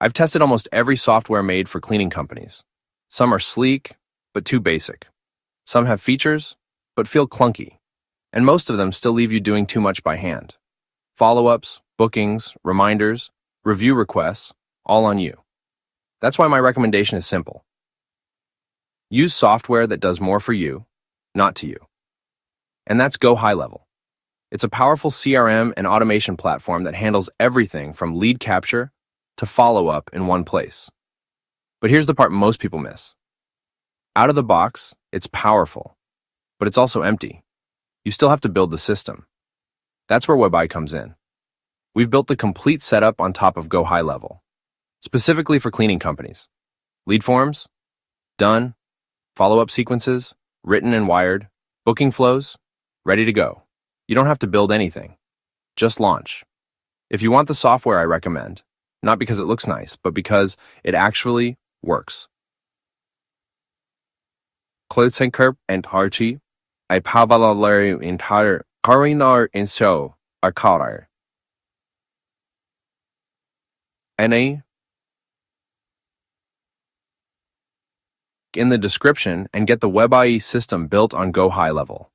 I've tested almost every software made for cleaning companies. Some are sleek, but too basic. Some have features, but feel clunky. And most of them still leave you doing too much by hand. Follow-ups, bookings, reminders, review requests, all on you. That's why my recommendation is simple. Use software that does more for you, not to you. And that's Go High Level. It's a powerful CRM and automation platform that handles everything from lead capture to follow-up in one place. But here's the part most people miss. Out of the box, it's powerful, but it's also empty. You still have to build the system. That's where WebEye comes in. We've built the complete setup on top of Go High Level, specifically for cleaning companies. Lead forms? Done. Follow-up sequences? Written and wired. Booking flows? Ready to go. You don't have to build anything. Just launch. If you want the software I recommend, not because it looks nice, but because it actually works. Klutsenkerp and Harchi, I pavalary entire Karinar in show are karar. NA in the description and get the WebIE system built on Go High Level.